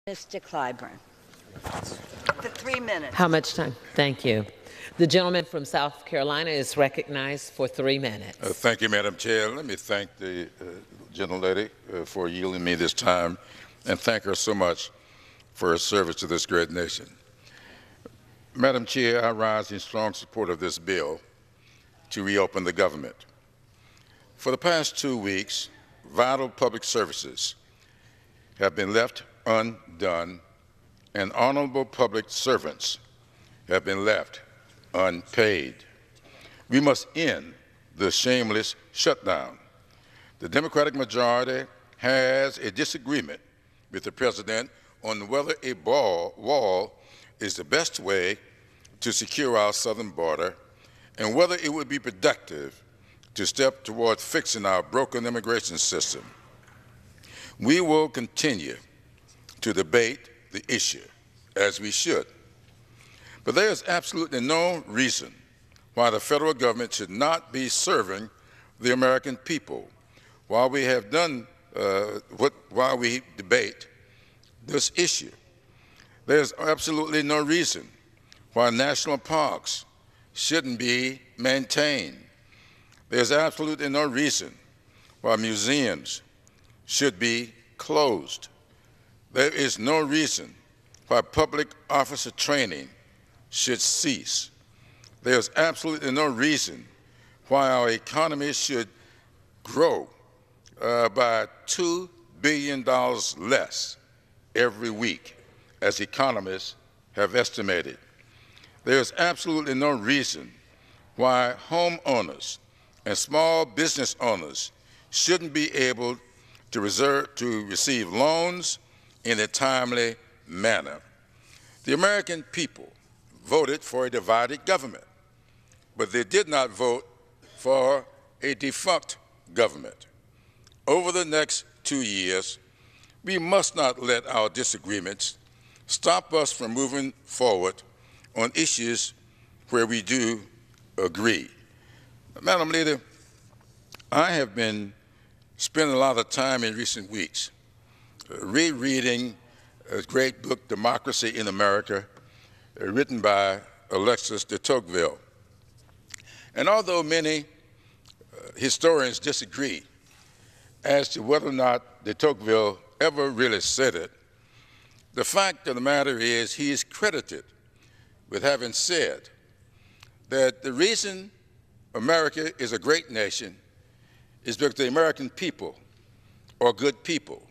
Mr. Clyburn. For 3 minutes. How much time? Thank you. The gentleman from South Carolina is recognized for 3 minutes. Thank you, Madam Chair. Let me thank the gentlelady for yielding me this time and thank her so much for her service to this great nation. Madam Chair, I rise in strong support of this bill to reopen the government. For the past 2 weeks, vital public services have been left undone and honorable public servants have been left unpaid. We must end the shameless shutdown. The Democratic majority has a disagreement with the President on whether a wall is the best way to secure our southern border and whether it would be productive to step toward fixing our broken immigration system. We will continue to debate the issue, as we should. But there is absolutely no reason why the federal government should not be serving the American people while we debate this issue. There's absolutely no reason why national parks shouldn't be maintained. There's absolutely no reason why museums should be closed. There is no reason why public officer training should cease. There's absolutely no reason why our economy should grow by $2 billion less every week, as economists have estimated. There's absolutely no reason why homeowners and small business owners shouldn't be able to receive loans in a timely manner. The American people voted for a divided government, but they did not vote for a defunct government. Over the next 2 years, we must not let our disagreements stop us from moving forward on issues where we do agree. Madam Leader, I have been spending a lot of time in recent weeks rereading a great book, Democracy in America, written by Alexis de Tocqueville. And although many historians disagree as to whether or not de Tocqueville ever really said it, the fact of the matter is he is credited with having said that the reason America is a great nation is because the American people are good people.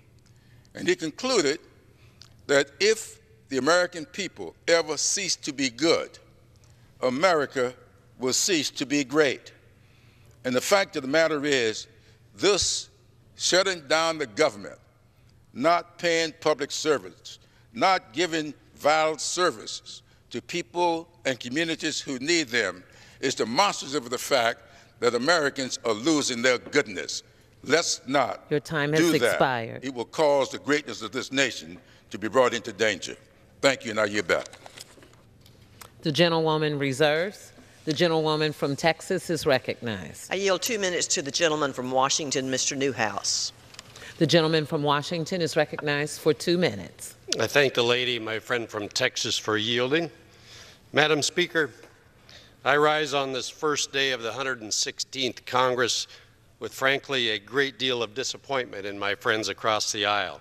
And he concluded that if the American people ever cease to be good, America will cease to be great. And the fact of the matter is, this shutting down the government, not paying public servants, not giving vital services to people and communities who need them is demonstrative of the fact that Americans are losing their goodness. Let's not Your time has expired. It will cause the greatness of this nation to be brought into danger. Thank you, and I yield back. The gentlewoman reserves. The gentlewoman from Texas is recognized. I yield 2 minutes to the gentleman from Washington, Mr. Newhouse. The gentleman from Washington is recognized for 2 minutes. I thank the lady, my friend from Texas, for yielding. Madam Speaker, I rise on this first day of the 116th Congress with, frankly, a great deal of disappointment in my friends across the aisle.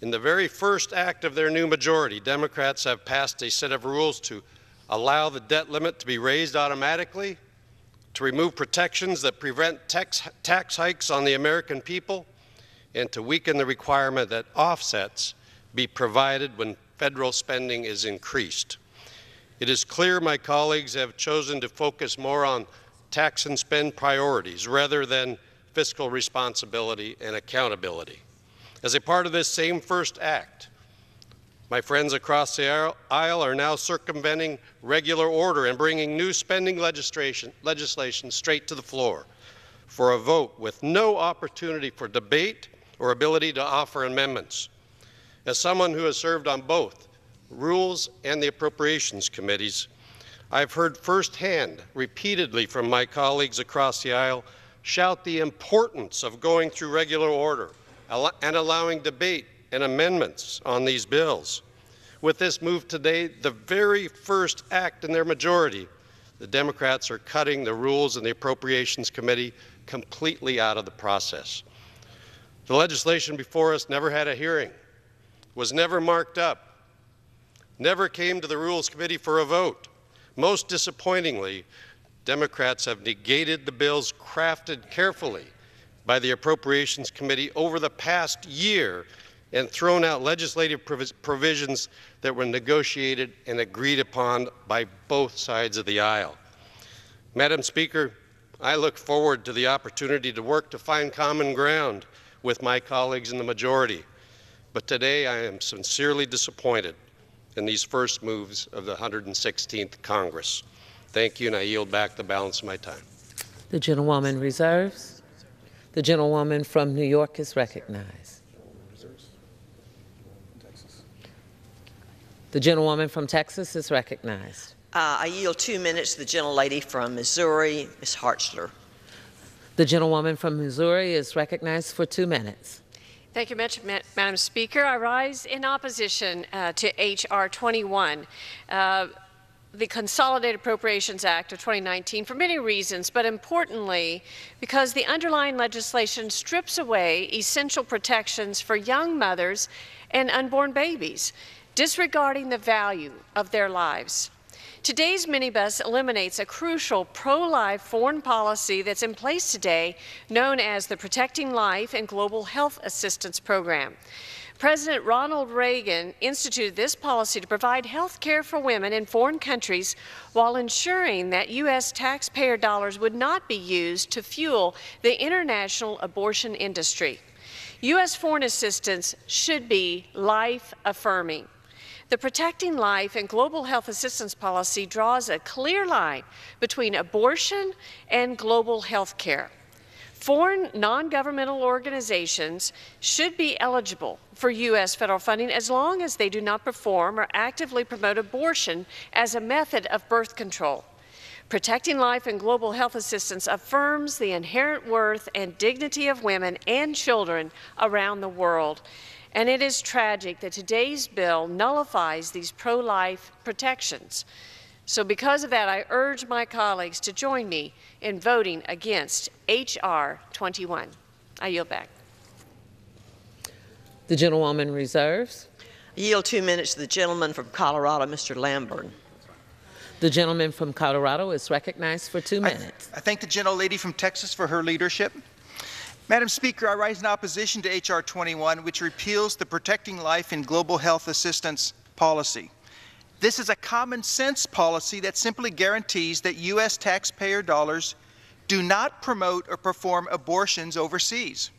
In the very first act of their new majority, Democrats have passed a set of rules to allow the debt limit to be raised automatically, to remove protections that prevent tax hikes on the American people, and to weaken the requirement that offsets be provided when federal spending is increased. It is clear my colleagues have chosen to focus more on tax and spend priorities rather than fiscal responsibility and accountability. As a part of this same first act, my friends across the aisle are now circumventing regular order and bringing new spending legislation straight to the floor for a vote with no opportunity for debate or ability to offer amendments. As someone who has served on both Rules and the Appropriations Committees, I've heard firsthand repeatedly from my colleagues across the aisle shout the importance of going through regular order and allowing debate and amendments on these bills. With this move today, the very first act in their majority, the Democrats are cutting the Rules and the Appropriations Committee completely out of the process. The legislation before us never had a hearing, was never marked up, never came to the Rules Committee for a vote. Most disappointingly, Democrats have negated the bills crafted carefully by the Appropriations Committee over the past year and thrown out legislative provisions that were negotiated and agreed upon by both sides of the aisle. Madam Speaker, I look forward to the opportunity to work to find common ground with my colleagues in the majority. But today I am sincerely disappointed in these first moves of the 116th Congress. Thank you, and I yield back the balance of my time. The gentlewoman reserves. The gentlewoman from New York is recognized. The gentlewoman from Texas is recognized. I yield 2 minutes to the gentlelady from Missouri, Ms. Hartzler. The gentlewoman from Missouri is recognized for 2 minutes. Thank you much, Madam Speaker. I rise in opposition to H.R. 21, the Consolidated Appropriations Act of 2019, for many reasons, but importantly, because the underlying legislation strips away essential protections for young mothers and unborn babies, disregarding the value of their lives. Today's minibus eliminates a crucial pro-life foreign policy that's in place today, known as the Protecting Life and Global Health Assistance Program. President Ronald Reagan instituted this policy to provide health care for women in foreign countries while ensuring that U.S. taxpayer dollars would not be used to fuel the international abortion industry. U.S. foreign assistance should be life-affirming. The Protecting Life and Global Health Assistance Policy draws a clear line between abortion and global health care. Foreign non-governmental organizations should be eligible for U.S. federal funding as long as they do not perform or actively promote abortion as a method of birth control. Protecting Life and Global Health Assistance affirms the inherent worth and dignity of women and children around the world. And it is tragic that today's bill nullifies these pro-life protections. So because of that, I urge my colleagues to join me in voting against H.R. 21. I yield back. The gentlewoman reserves. I yield 2 minutes to the gentleman from Colorado, Mr. Lamborn. The gentleman from Colorado is recognized for 2 minutes. I thank the gentlelady from Texas for her leadership. Madam Speaker, I rise in opposition to H.R. 21, which repeals the Protecting Life and Global Health Assistance policy. This is a common sense policy that simply guarantees that U.S. taxpayer dollars do not promote or perform abortions overseas.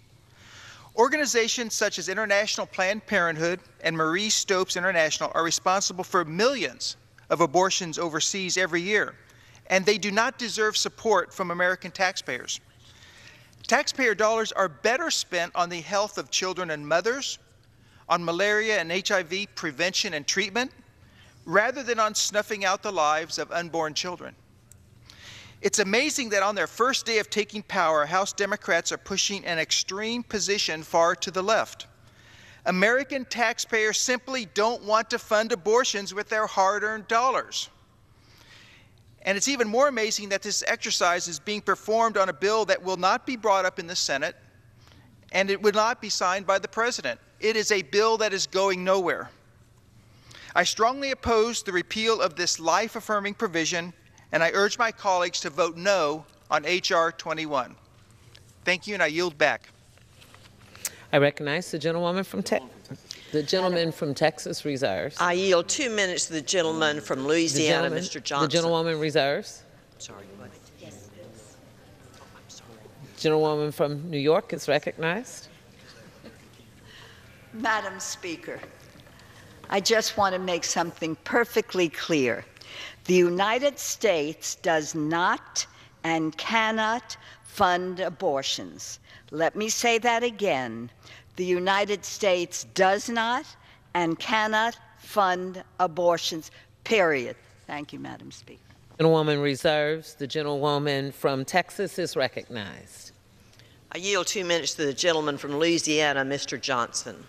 Organizations such as International Planned Parenthood and Marie Stopes International are responsible for millions of abortions overseas every year, and they do not deserve support from American taxpayers. Taxpayer dollars are better spent on the health of children and mothers, on malaria and HIV prevention and treatment, rather than on snuffing out the lives of unborn children. It's amazing that on their first day of taking power, House Democrats are pushing an extreme position far to the left. American taxpayers simply don't want to fund abortions with their hard-earned dollars. And it's even more amazing that this exercise is being performed on a bill that will not be brought up in the Senate, and it will not be signed by the President. It is a bill that is going nowhere. I strongly oppose the repeal of this life-affirming provision, and I urge my colleagues to vote no on H.R. 21. Thank you, and I yield back. I recognize the gentlewoman from the gentleman from Texas reserves. I yield 2 minutes to the gentleman from Louisiana, Mr. Johnson. The gentlewoman reserves. Sorry. Yes. Gentlewoman from New York is recognized. Madam Speaker, I just want to make something perfectly clear. The United States does not and cannot fund abortions. Let me say that again. The United States does not and cannot fund abortions, period. Thank you, Madam Speaker. Gentlewoman reserves. The gentlewoman from Texas is recognized. I yield 2 minutes to the gentleman from Louisiana, Mr. Johnson.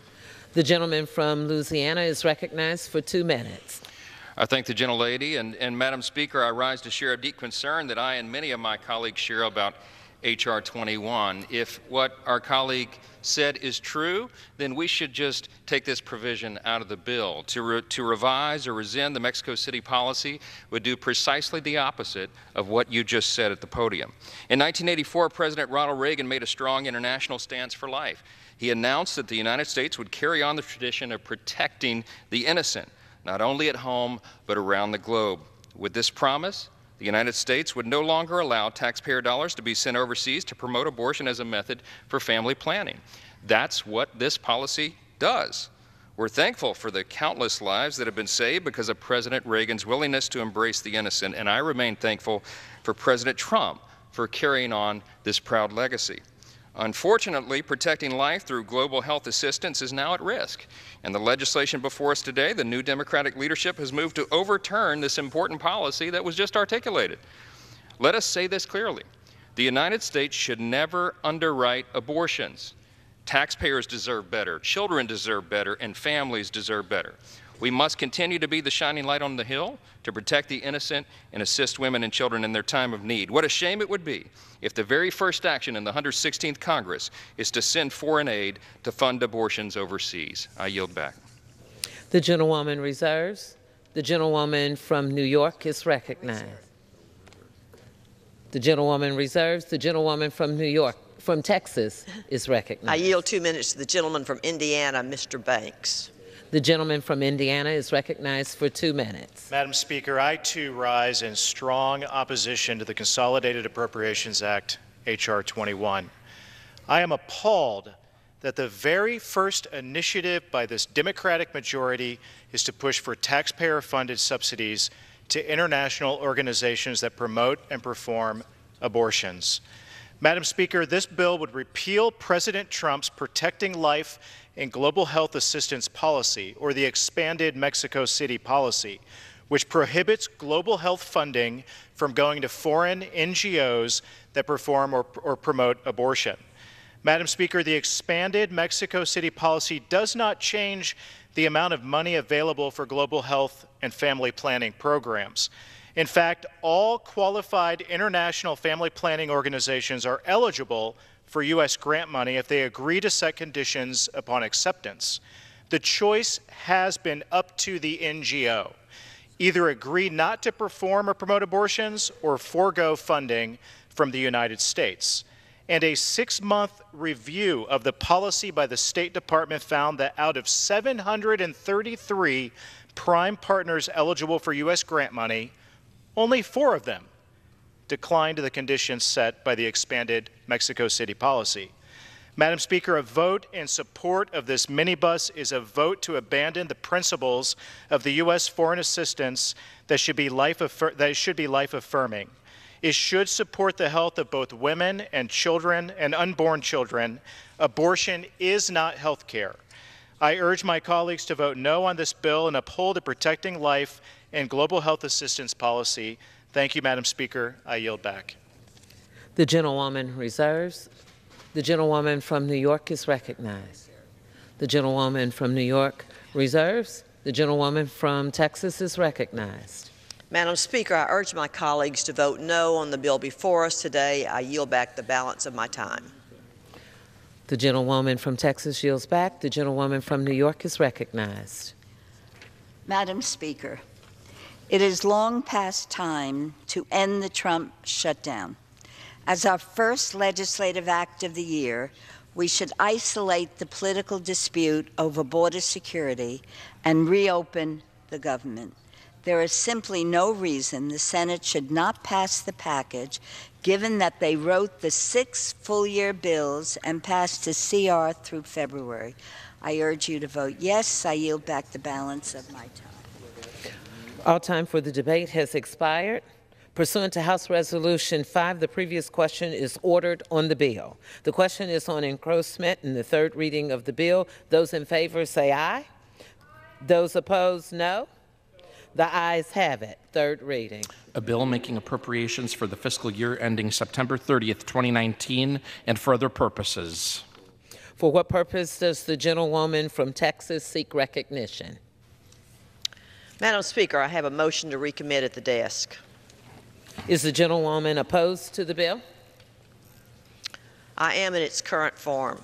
The gentleman from Louisiana is recognized for 2 minutes. I thank the gentlelady, and Madam Speaker, I rise to share a deep concern that I and many of my colleagues share about H.R. 21. If what our colleague said is true, then we should just take this provision out of the bill. To revise or rescind the Mexico City policy would do precisely the opposite of what you just said at the podium. In 1984, President Ronald Reagan made a strong international stance for life. He announced that the United States would carry on the tradition of protecting the innocent, not only at home, but around the globe. With this promise, the United States would no longer allow taxpayer dollars to be sent overseas to promote abortion as a method for family planning. That's what this policy does. We're thankful for the countless lives that have been saved because of President Reagan's willingness to embrace the innocent, and I remain thankful for President Trump for carrying on this proud legacy. Unfortunately, protecting life through global health assistance is now at risk. And the legislation before us today, the new Democratic leadership has moved to overturn this important policy that was just articulated. Let us say this clearly. The United States should never underwrite abortions. Taxpayers deserve better, children deserve better, and families deserve better. We must continue to be the shining light on the hill to protect the innocent and assist women and children in their time of need. What a shame it would be if the very first action in the 116th Congress is to send foreign aid to fund abortions overseas. I yield back. The gentlewoman reserves. The gentlewoman from New York is recognized. The gentlewoman reserves. The gentlewoman from New York, from Texas, is recognized. I yield 2 minutes to the gentleman from Indiana, Mr. Banks. The gentleman from Indiana is recognized for 2 minutes. Madam Speaker, I too rise in strong opposition to the Consolidated Appropriations Act, H.R. 21. I am appalled that the very first initiative by this Democratic majority is to push for taxpayer-funded subsidies to international organizations that promote and perform abortions. Madam Speaker, this bill would repeal President Trump's Protecting Life and Global Health Assistance Policy, or the expanded Mexico City policy, which prohibits global health funding from going to foreign NGOs that perform or promote abortion. Madam Speaker, the expanded Mexico City policy does not change the amount of money available for global health and family planning programs. In fact, all qualified international family planning organizations are eligible for U.S. grant money if they agree to set conditions upon acceptance. The choice has been up to the NGO. Either agree not to perform or promote abortions or forego funding from the United States. And a 6-month review of the policy by the State Department found that out of 733 prime partners eligible for U.S. grant money, only 4 of them declined the conditions set by the expanded Mexico City policy. Madam Speaker, a vote in support of this minibus is a vote to abandon the principles of the U.S. foreign assistance that should be life-affirming. It should support the health of both women and children and unborn children. Abortion is not health care. I urge my colleagues to vote no on this bill and uphold a protecting life and global health assistance policy. Thank you, Madam Speaker. I yield back. The gentlewoman reserves. The gentlewoman from New York is recognized. The gentlewoman from New York reserves. The gentlewoman from Texas is recognized. Madam Speaker, I urge my colleagues to vote no on the bill before us today. I yield back the balance of my time. The gentlewoman from Texas yields back. The gentlewoman from New York is recognized. Madam Speaker, it is long past time to end the Trump shutdown. As our first legislative act of the year, we should isolate the political dispute over border security and reopen the government. There is simply no reason the Senate should not pass the package, given that they wrote the 6 full-year bills and passed a CR through February. I urge you to vote yes. I yield back the balance of my time. All time for the debate has expired. Pursuant to House Resolution 5, the previous question is ordered on the bill. The question is on engrossment in the 3rd reading of the bill. Those in favor say aye. Those opposed, no. The ayes have it. 3rd reading. A bill making appropriations for the fiscal year ending September 30th, 2019, and for other purposes. For what purpose does the gentlewoman from Texas seek recognition? Madam Speaker, I have a motion to recommit at the desk. Is the gentlewoman opposed to the bill? I am in its current form.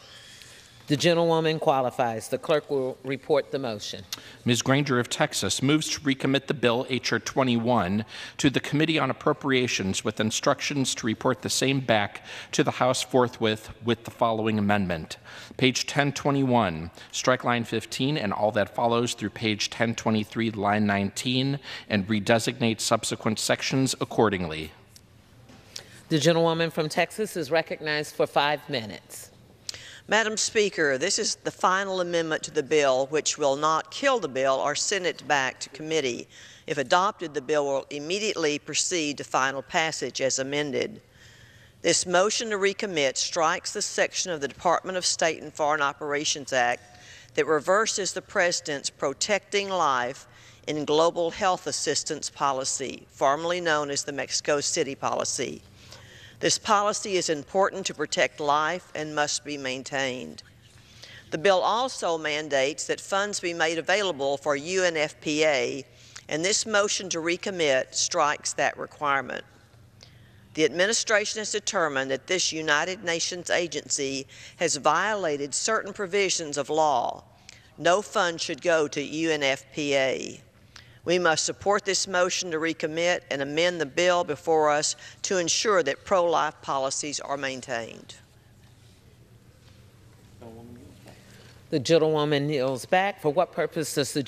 The gentlewoman qualifies. The clerk will report the motion. Ms. Granger of Texas moves to recommit the bill, H.R. 21, to the Committee on Appropriations with instructions to report the same back to the House forthwith with the following amendment. Page 1021, strike line 15 and all that follows through page 1023, line 19, and redesignate subsequent sections accordingly. The gentlewoman from Texas is recognized for 5 minutes. Madam Speaker, this is the final amendment to the bill, which will not kill the bill or send it back to committee. If adopted, the bill will immediately proceed to final passage as amended. This motion to recommit strikes the section of the Department of State and Foreign Operations Act that reverses the President's Protecting Life in Global Health Assistance policy, formerly known as the Mexico City policy. This policy is important to protect life and must be maintained. The bill also mandates that funds be made available for UNFPA, and this motion to recommit strikes that requirement. The administration has determined that this United Nations agency has violated certain provisions of law. No funds should go to UNFPA. We must support this motion to recommit and amend the bill before us to ensure that pro-life policies are maintained. The gentlewoman kneels back. For what purpose does the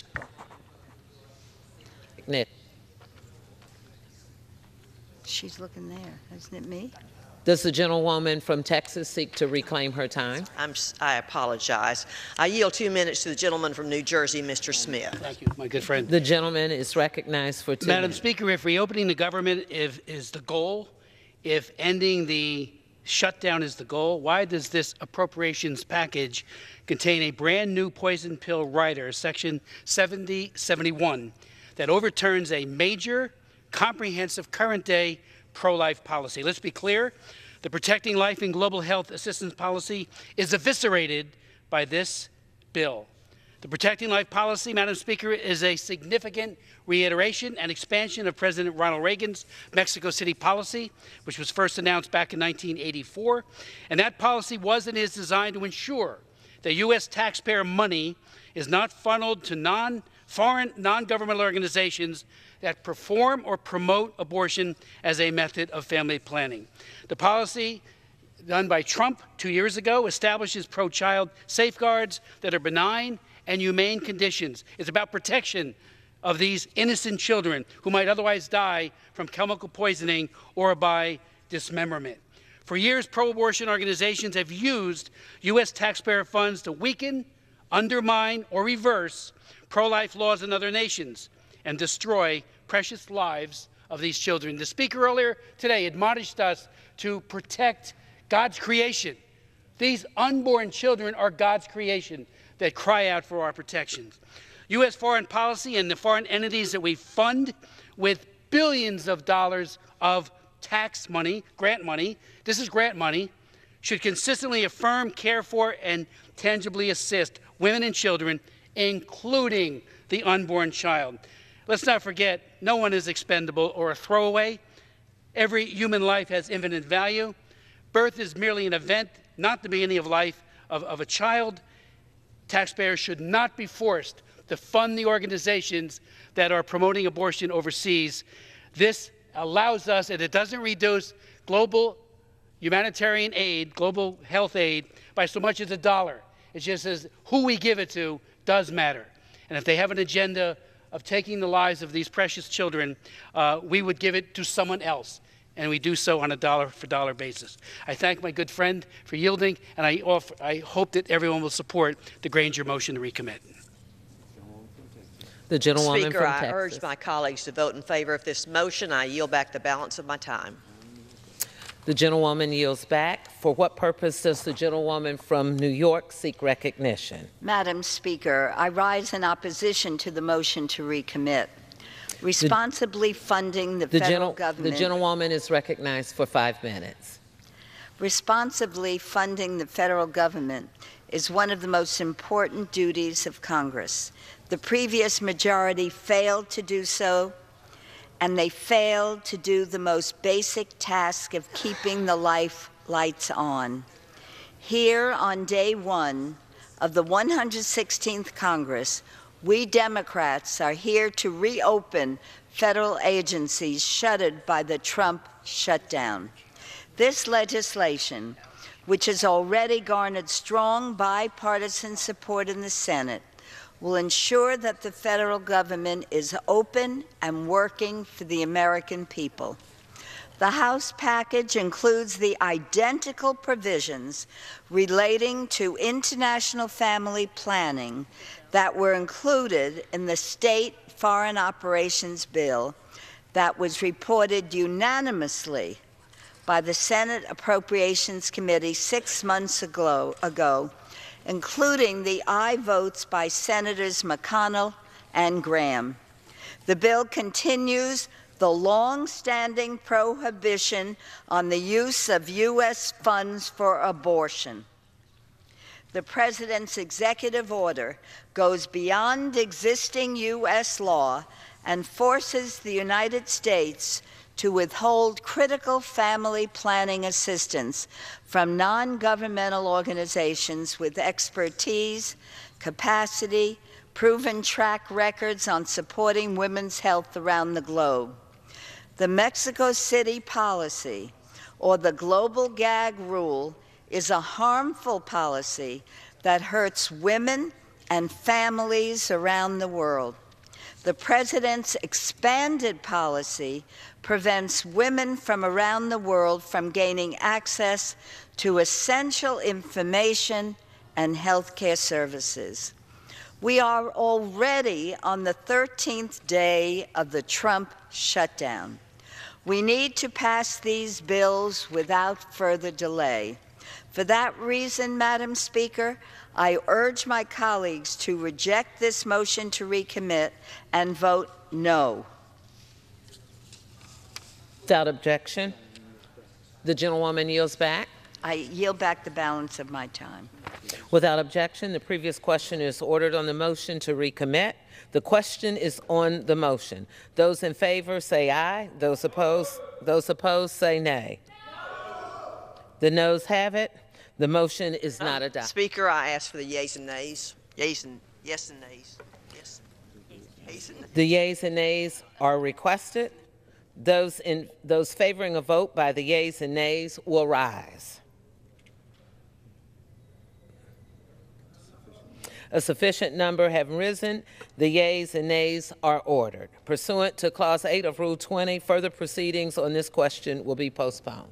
She's looking there. Isn't it me? Does the gentlewoman from Texas seek to reclaim her time? I apologize. I yield 2 minutes to the gentleman from New Jersey, Mr. Smith. Thank you, my good friend. The gentleman is recognized for 2 Madam minutes. Speaker, if reopening the government is the goal, if ending the shutdown is the goal, why does this appropriations package contain a brand new poison pill rider, Section 7071, that overturns a major, comprehensive, current-day pro-life policy? Let's be clear. The Protecting Life and Global Health Assistance policy is eviscerated by this bill. The Protecting Life policy, Madam Speaker, is a significant reiteration and expansion of President Ronald Reagan's Mexico City policy, which was first announced back in 1984. And that policy was and is designed to ensure that U.S. taxpayer money is not funneled to foreign non-governmental organizations that perform or promote abortion as a method of family planning. The policy done by Trump 2 years ago establishes pro-child safeguards that are benign and humane conditions. It's about protection of these innocent children who might otherwise die from chemical poisoning or by dismemberment. For years, pro-abortion organizations have used U.S. taxpayer funds to weaken, undermine, or reverse pro-life laws in other nations and destroy precious lives of these children. The Speaker earlier today admonished us to protect God's creation. These unborn children are God's creation that cry out for our protection. U.S. foreign policy and the foreign entities that we fund with billions of dollars of tax money, grant money, this is grant money, should consistently affirm, care for, and tangibly assist women and children, including the unborn child. Let's not forget, no one is expendable or a throwaway. Every human life has infinite value. Birth is merely an event, not the beginning of life of a child. Taxpayers should not be forced to fund the organizations that are promoting abortion overseas. This allows us, and it doesn't reduce global humanitarian aid, global health aid, by so much as $1. It just says who we give it to does matter. And if they have an agenda of taking the lives of these precious children, we would give it to someone else. And we do so on a dollar-for-dollar basis. I thank my good friend for yielding, and I hope that everyone will support the Granger motion to recommit. The gentlewoman Speaker, from I Texas. urge my colleagues to vote in favor of this motion. I yield back the balance of my time. The gentlewoman yields back. For what purpose does the gentlewoman from New York seek recognition? Madam Speaker, I rise in opposition to the motion to recommit. Responsibly funding the federal government. The gentlewoman is recognized for 5 minutes. Responsibly funding the federal government is one of the most important duties of Congress. The previous majority failed to do so, and they failed to do the most basic task of keeping the lights on. Here on day one of the 116th Congress, we Democrats are here to reopen federal agencies shuttered by the Trump shutdown. This legislation, which has already garnered strong bipartisan support in the Senate, will ensure that the federal government is open and working for the American people. The House package includes the identical provisions relating to international family planning that were included in the state foreign operations bill that was reported unanimously by the Senate Appropriations Committee 6 months ago, including the aye votes by Senators McConnell and Graham. The bill continues the long-standing prohibition on the use of U.S. funds for abortion. The President's executive order goes beyond existing U.S. law and forces the United States to withhold critical family planning assistance from non-governmental organizations with expertise, capacity, proven track records on supporting women's health around the globe. The Mexico City policy, or the global gag rule, is a harmful policy that hurts women and families around the world. The President's expanded policy prevents women from around the world from gaining access to essential information and health care services. We are already on the 13th day of the Trump shutdown. We need to pass these bills without further delay. For that reason, Madam Speaker, I urge my colleagues to reject this motion to recommit and vote no. Without objection, the gentlewoman yields back. I yield back the balance of my time. Without objection, the previous question is ordered on the motion to recommit. The question is on the motion. Those in favor say aye. Those opposed say nay. The noes have it. The motion is not adopted. Speaker, I ask for the yeas and nays. Yes and nays. Yes. Yeas and nays. The yeas and nays are requested. Those favoring a vote by the yeas and nays will rise. A sufficient number have risen. The yeas and nays are ordered. Pursuant to Clause 8 of Rule 20, further proceedings on this question will be postponed.